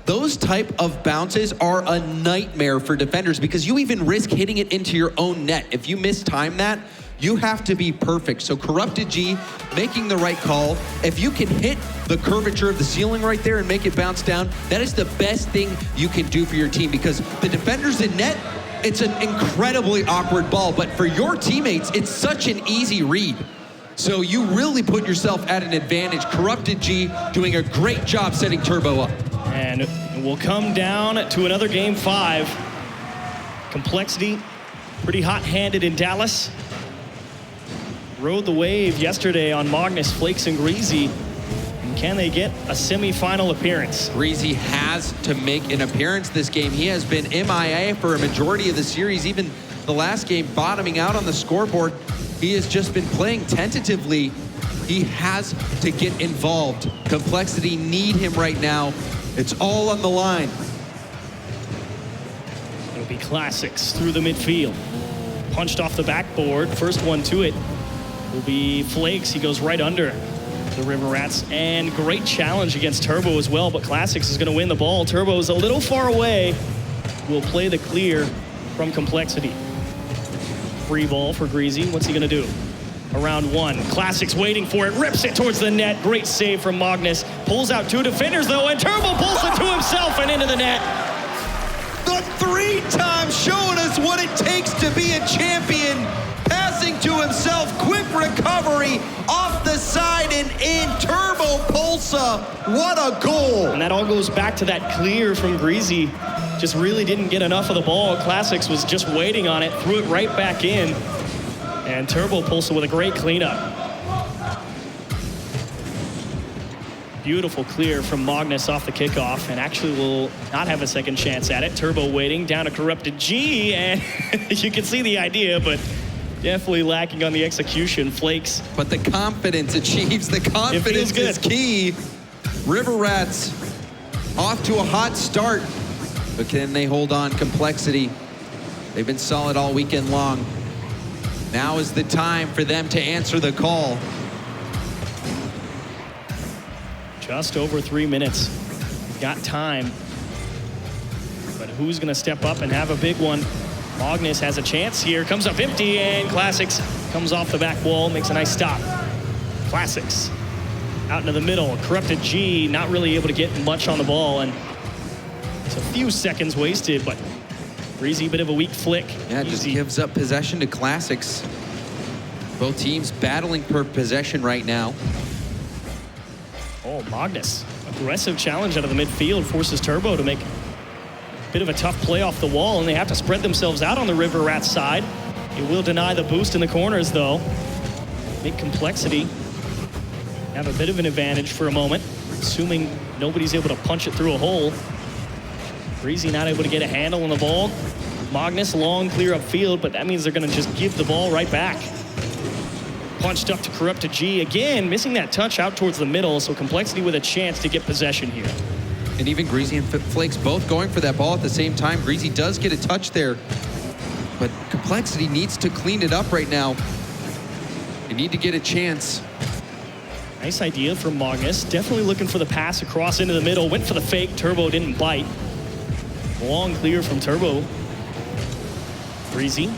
those type of bounces are a nightmare for defenders because you even risk hitting it into your own net. If you mistime that, you have to be perfect. So Corrupted G making the right call. If you can hit the curvature of the ceiling right there and make it bounce down, that is the best thing you can do for your team because the defenders in net, it's an incredibly awkward ball, but for your teammates, it's such an easy read. So you really put yourself at an advantage. Corrupted G doing a great job setting Turbo up. And we'll come down to another game 5. CompLexity, pretty hot-handed in Dallas. Rode the wave yesterday on Magnus, Flakes, and Greasy. And can they get a semifinal appearance? Greasy has to make an appearance this game. He has been MIA for a majority of the series, even the last game bottoming out on the scoreboard. He has just been playing tentatively. He has to get involved. CompLexity need him right now. It's all on the line. It'll be Classics through the midfield. Punched off the backboard. First one to it will be Flakes. He goes right under the River Rats. And great challenge against Turbo as well, but Classics is going to win the ball. Turbo is a little far away. Will play the clear from CompLexity. Free ball for Greasy. What's he going to do? around one. Classics waiting for it, rips it towards the net. Great save from Magnus. Pulls out 2 defenders though, and Turbo pulls it to himself and into the net. The 3 times showing us what it takes to be a champion. Passing to himself, quick recovery off the side and in. Turbo Pulsa, what a goal. And that all goes back to that clear from Greasy. Just really didn't get enough of the ball. Classics was just waiting on it, threw it right back in. And Turbo Pulsa with a great cleanup. Beautiful clear from Magnus off the kickoff, and actually will not have a second chance at it. Turbo waiting down to Corrupted G, and you can see the idea, but definitely lacking on the execution. Flakes. But the confidence achieves. The confidence is key. River Rats off to a hot start, but can they hold on? CompLexity, they've been solid all weekend long. Now is the time for them to answer the call. Just over 3 minutes. Got time. But who's going to step up and have a big one? Magnus has a chance here. Comes up empty, and Classics comes off the back wall. Makes a nice stop. Classics out into the middle. Corrupted G not really able to get much on the ball. And it's a few seconds wasted, but Breezy, bit of a weak flick. Yeah, Easy. just gives up possession to Classics. Both teams battling per possession right now. Oh, Magnus. Aggressive challenge out of the midfield. Forces Turbo to make a bit of a tough play off the wall, and they have to spread themselves out on the River Rats side. It will deny the boost in the corners, though. Make CompLexity have a bit of an advantage for a moment, assuming nobody's able to punch it through a hole. Breezy not able to get a handle on the ball. Magnus long clear upfield, but that means they're going to just give the ball right back. Punched up to Corrupted G again, missing that touch out towards the middle, so CompLexity with a chance to get possession here. And even Greasy and Flakes both going for that ball at the same time. Greasy does get a touch there, but CompLexity needs to clean it up right now. They need to get a chance. Nice idea from Magnus. Definitely looking for the pass across into the middle. Went for the fake. Turbo didn't bite. Long clear from Turbo. Breezy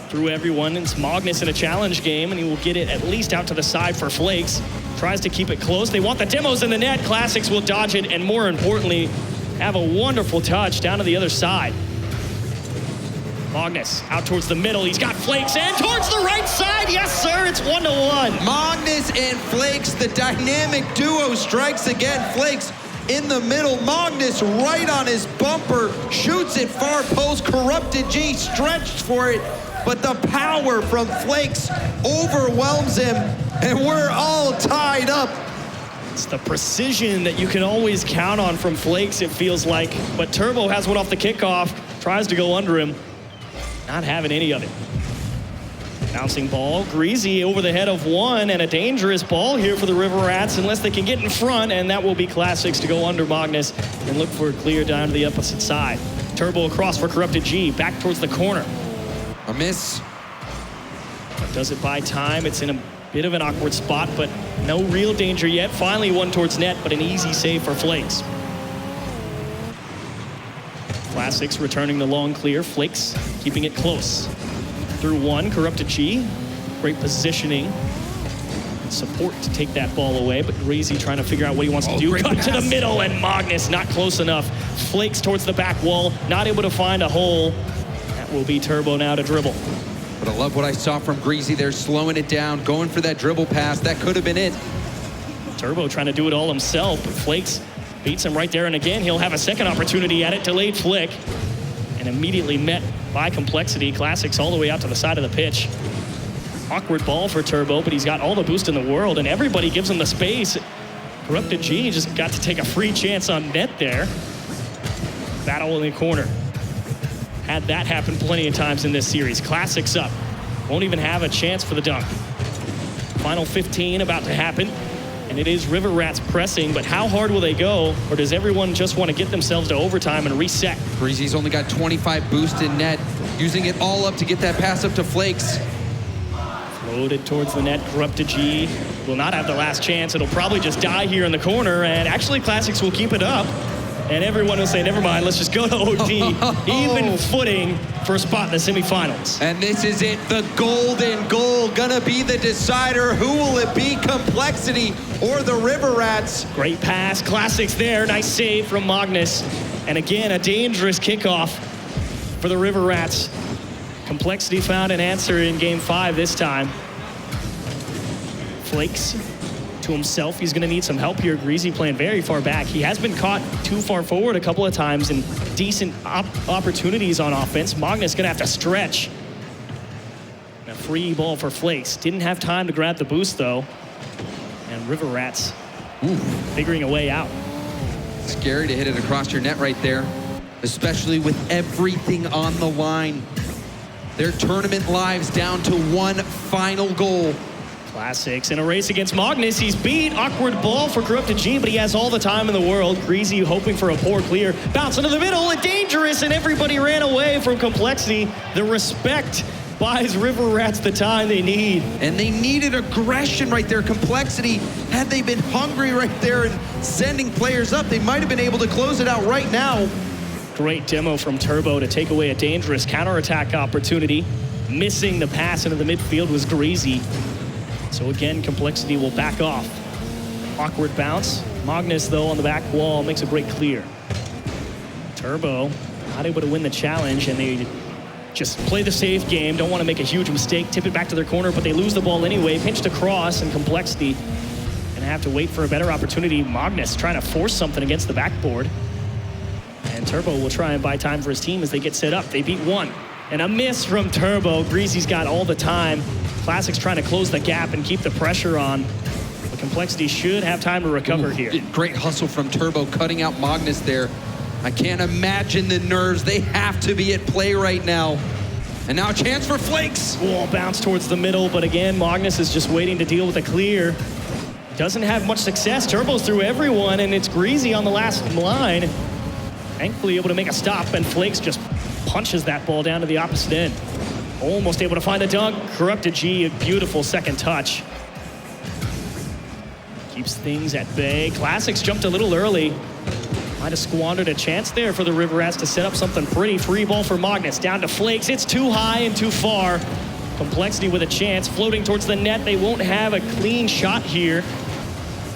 through everyone. It's Magnus in a challenge game, and he will get it at least out to the side for Flakes. Tries to keep it close. They want the demos in the net. Classics will dodge it, and more importantly, have a wonderful touch down to the other side. Magnus out towards the middle. He's got Flakes, and towards the right side. Yes, sir. It's 1-1. Magnus and Flakes, the dynamic duo, strikes again. Flakes in the middle. Magnus right on his bumper. Shoots it far post. Corrupted G stretched for it, but the power from Flakes overwhelms him, and we're all tied up. It's the precision that you can always count on from Flakes, it feels like. But Turbo has one off the kickoff, tries to go under him. Not having any of it. Bouncing ball, Greasy over the head of one, and a dangerous ball here for the River Rats unless they can get in front, and that will be Classics to go under Magnus and look for a clear down to the opposite side. Turbo across for Corrupted G, back towards the corner. A miss. But does it buy time? It's in a bit of an awkward spot, but no real danger yet. Finally one towards net, but an easy save for Flakes. Classics returning the long clear. Flakes keeping it close. Through one, Corrupted G. Great positioning. Support to take that ball away, but Greasy trying to figure out what he wants to do. Cut to the middle, and Magnus not close enough. Flakes towards the back wall, not able to find a hole. That will be Turbo now to dribble. But I love what I saw from Greasy there, slowing it down, going for that dribble pass. That could have been it. Turbo trying to do it all himself, but Flakes beats him right there, and again, he'll have a second opportunity at it. Delayed flick, and immediately met by CompLexity. Classics all the way out to the side of the pitch. Awkward ball for Turbo, but he's got all the boost in the world, and everybody gives him the space. Corrupted G just got to take a free chance on net there. Battle in the corner. Had that happen plenty of times in this series. Classics up. Won't even have a chance for the dunk. Final 15 about to happen. And it is River Rats pressing, but how hard will they go? Or does everyone just want to get themselves to overtime and reset? Breezy's only got 25 boost in net, using it all up to get that pass up to Flakes. Floated towards the net. Corrupted G will not have the last chance. It'll probably just die here in the corner, and actually Classics will keep it up. And everyone will say, never mind, let's just go to OT. Even footing for a spot in the semifinals. And this is it, the golden goal, gonna be the decider. Who will it be, CompLexity or the River Rats? Great pass, Classics there, nice save from Magnus. And again, a dangerous kickoff for the River Rats. CompLexity found an answer in game 5 this time. Flakes to himself, he's gonna need some help here. Greasy playing very far back. He has been caught too far forward a couple of times and decent opportunities on offense. Magnus gonna have to stretch. And a free ball for Flakes. Didn't have time to grab the boost though. And River Rats figuring a way out. Scary to hit it across your net right there, especially with everything on the line. Their tournament lives down to one final goal. Classics in a race against Magnus. He's beat. Awkward ball for Corrupted G, but he has all the time in the world. Greasy hoping for a poor clear. Bounce into the middle and dangerous, and everybody ran away from CompLexity. The respect buys River Rats the time they need. And they needed aggression right there. CompLexity, had they been hungry right there and sending players up, they might have been able to close it out right now. Great demo from Turbo to take away a dangerous counterattack opportunity. Missing the pass into the midfield was Greasy. So again, CompLexity will back off. Awkward bounce. Magnus, though, on the back wall makes a great clear. Turbo not able to win the challenge, and they just play the safe game. Don't want to make a huge mistake. Tip it back to their corner, but they lose the ball anyway. Pinched across, and CompLexity gonna have to wait for a better opportunity. Magnus trying to force something against the backboard. And Turbo will try and buy time for his team as they get set up. They beat one. And a miss from Turbo. Greasy's got all the time. Classics trying to close the gap and keep the pressure on. But CompLexity should have time to recover here. Great hustle from Turbo, cutting out Magnus there. I can't imagine the nerves. They have to be at play right now. And now a chance for Flakes. Wall bounce towards the middle, but again, Magnus is just waiting to deal with a clear. Doesn't have much success. Turbo's through everyone, and it's Greasy on the last line. Thankfully able to make a stop, and Flakes just punches that ball down to the opposite end. Almost able to find a dunk. Corrupted G, a beautiful second touch. Keeps things at bay. Classics jumped a little early. Might have squandered a chance there for the River Rats to set up something pretty. Free ball for Magnus, down to Flakes. It's too high and too far. CompLexity with a chance, floating towards the net. They won't have a clean shot here.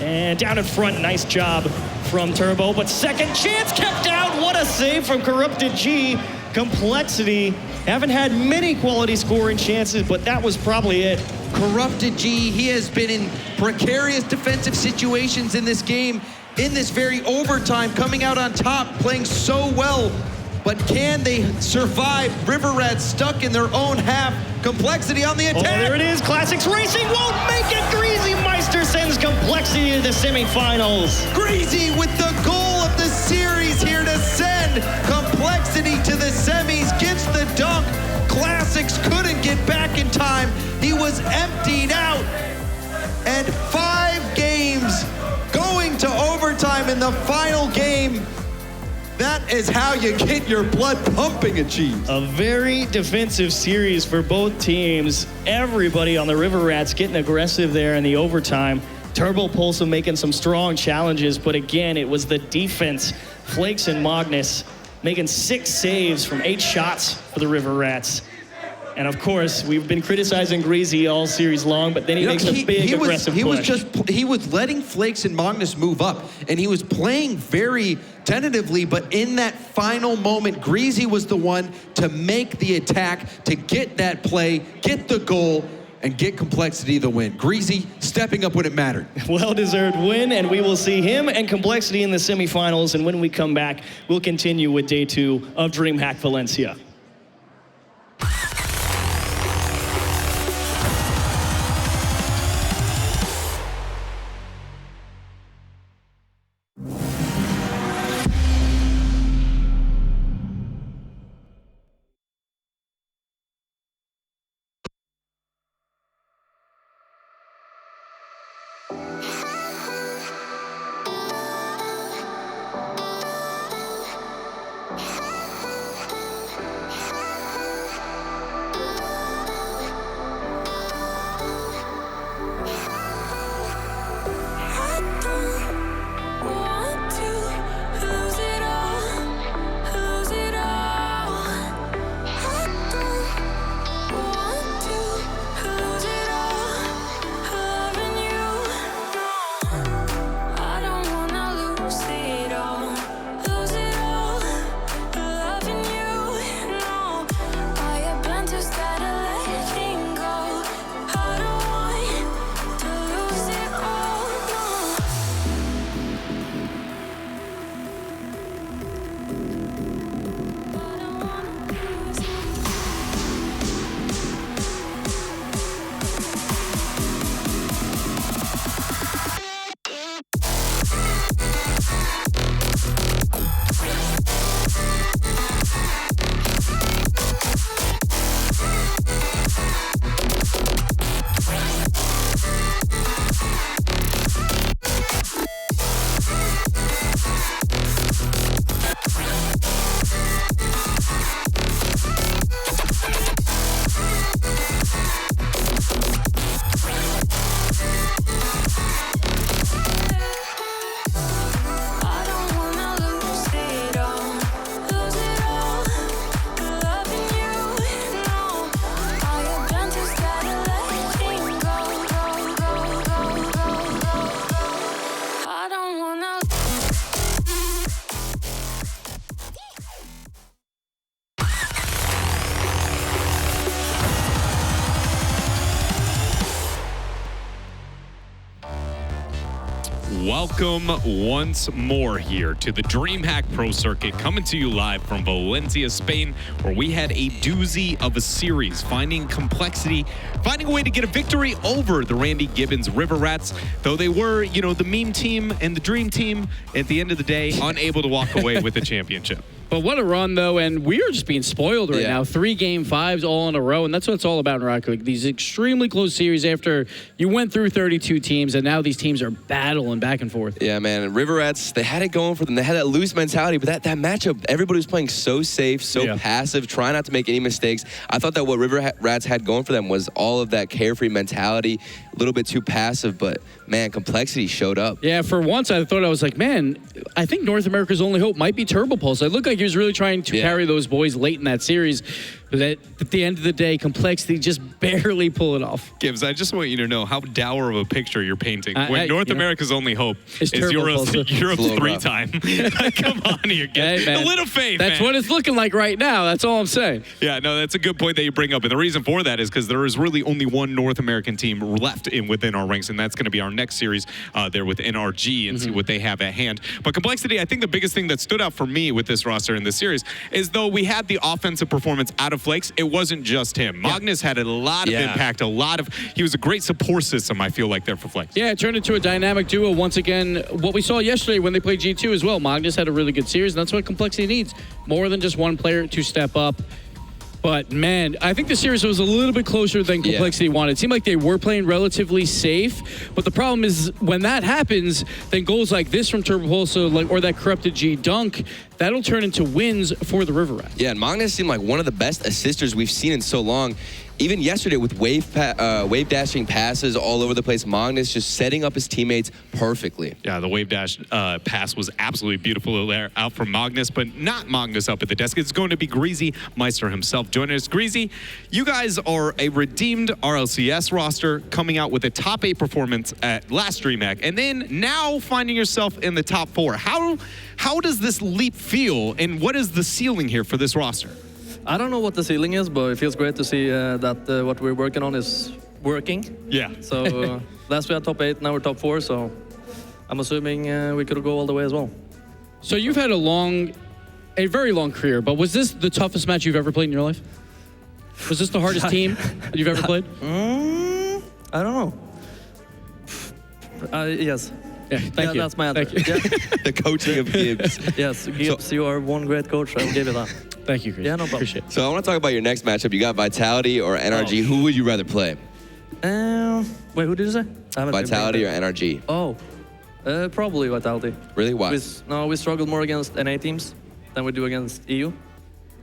And down in front, nice job from Turbo, but second chance kept out. What a save from Corrupted G. CompLexity haven't had many quality scoring chances, but that was probably it. Corrupted G, he has been in precarious defensive situations in this game, in this very overtime, coming out on top, playing so well. But can they survive? River Rats stuck in their own half. CompLexity on the attack. Oh, there it is. Classics racing, won't make it. Greasy Meister sends CompLexity to the semifinals. Greasy with the goal of the series here to send CompLexity to the semis. Gets the dunk. Classics couldn't get back in time. He was emptied out. And 5 games going to overtime in the final game. That is how you get your blood pumping achieved. A very defensive series for both teams. Everybody on the River Rats getting aggressive there in the overtime. Turbo Pulsum making some strong challenges, but again, it was the defense. Flakes and Magnus making 6 saves from 8 shots for the River Rats. And of course, we've been criticizing Greasy all series long, but then he makes a big aggressive push. He was letting Flakes and Magnus move up, and he was playing very tentatively, but in that final moment, Greasy was the one to make the attack, to get that play, get the goal, and get CompLexity the win. Greasy stepping up when it mattered. Well-deserved win, and we will see him and CompLexity in the semifinals, and when we come back, we'll continue with day 2 of DreamHack Valencia. welcome once more here to the DreamHack Pro Circuit, coming to you live from Valencia, Spain, where we had a doozy of a series, finding CompLexity, finding a way to get a victory over the Randy Gibbons River Rats, though they were, you know, the meme team and the dream team, at the end of the day, unable to walk away with the championship. But what a run, though, and we are just being spoiled right now. 3 Game 5s all in a row, and that's what it's all about in Rocket League. These extremely close series after you went through 32 teams, and now these teams are battling back and forth. Yeah, man. And River Rats, they had it going for them. They had that loose mentality, but that matchup, everybody was playing so safe, so passive, trying not to make any mistakes. I thought that what River Rats had going for them was all of that carefree mentality, a little bit too passive, but, man, CompLexity showed up. Yeah, for once, I thought, I was like, man, I think North America's only hope might be Turbo Pulse. It looked like he was really trying to carry those boys late in that series. But at the end of the day, CompLexity just barely pull it off. Gibbs, I just want you to know how dour of a picture you're painting. When North America's only hope is Europe's 3-time. Come on here, Gibbs. Hey, a little faith, That's what it's looking like right now. That's all I'm saying. Yeah, no, that's a good point that you bring up. And the reason for that is because there is really only one North American team left within our ranks, and that's going to be our next series there with NRG and see what they have at hand. But CompLexity, I think the biggest thing that stood out for me with this roster in this series is though we had the offensive performance out of Flakes, it wasn't just him. Magnus had a lot of impact, he was a great support system, I feel like, there for Flakes. Yeah, it turned into a dynamic duo once again. What we saw yesterday when they played G2 as well, Magnus had a really good series, and that's what CompLexity needs. More than just one player to step up. But, man, I think the series was a little bit closer than CompLexity wanted. It seemed like they were playing relatively safe. But the problem is when that happens, then goals like this from Turbo Pulse or that corrupted G dunk, that'll turn into wins for the River Rats. Yeah, and Magnus seemed like one of the best assisters we've seen in so long. Even yesterday with wave dashing passes all over the place, Magnus just setting up his teammates perfectly. Yeah, the wave dash pass was absolutely beautiful there out from Magnus, but not Magnus up at the desk. It's going to be Greasy Meister himself joining us. Greasy, you guys are a redeemed RLCS roster coming out with a top 8 performance at last DreamHack, and then now finding yourself in the top 4. How does this leap feel, and what is the ceiling here for this roster? I don't know what the ceiling is, but it feels great to see that what we're working on is working. Yeah. So last we had top 8, now we're top 4, so I'm assuming we could go all the way as well. So you've had a very long career, but was this the toughest match you've ever played in your life? Was this the hardest team that you've ever played? I don't know. Yes. Yeah, thank you. That's my answer. Thank you. Yeah. The coaching of Gibbs. Yes, Gibbs, you are one great coach. I'll give you that. Thank you, Chris. Yeah, no problem. Appreciate it. So I want to talk about your next matchup. You got Vitality or NRG. Who would you rather play? Wait, who did you say? Vitality or NRG? Oh, probably Vitality. Really? Why? We struggled more against NA teams than we do against EU.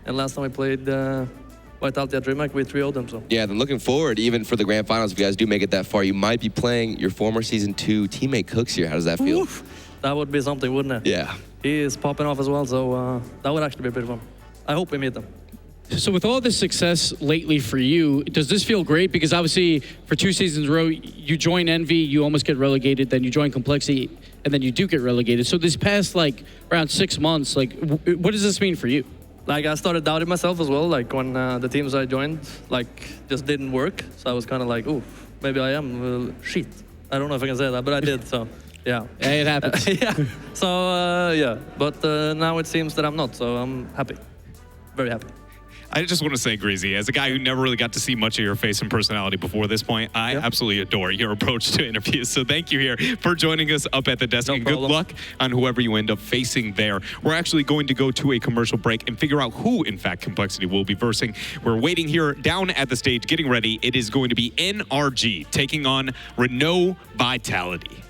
And last time we played Vitality at DreamHack, we 3-0'd them. So. Yeah, then looking forward, even for the grand finals, if you guys do make it that far, you might be playing your former Season 2 teammate Cooks here. How does that feel? Oof. That would be something, wouldn't it? Yeah. He is popping off as well, so that would actually be pretty fun. I hope we meet them. So with all this success lately for you, does this feel great? Because obviously for 2 seasons in a row, you join Envy, you almost get relegated, then you join CompLexity, and then you do get relegated. So this past around 6 months, what does this mean for you? I started doubting myself as well, when the teams I joined, just didn't work. So I was kind of like, ooh, maybe I am shit. I don't know if I can say that, but I did, so yeah. Hey, it happens. Yeah. So, yeah. But now it seems that I'm not, so I'm happy. Very happy. I just want to say, Greasy, as a guy who never really got to see much of your face and personality before this point, I absolutely adore your approach to interviews. So thank you here for joining us up at the desk. No and problem. Good luck on whoever you end up facing there. We're actually going to go to a commercial break and figure out who, in fact, CompLexity will be versing. We're waiting here down at the stage, getting ready. It is going to be NRG taking on Renault Vitality.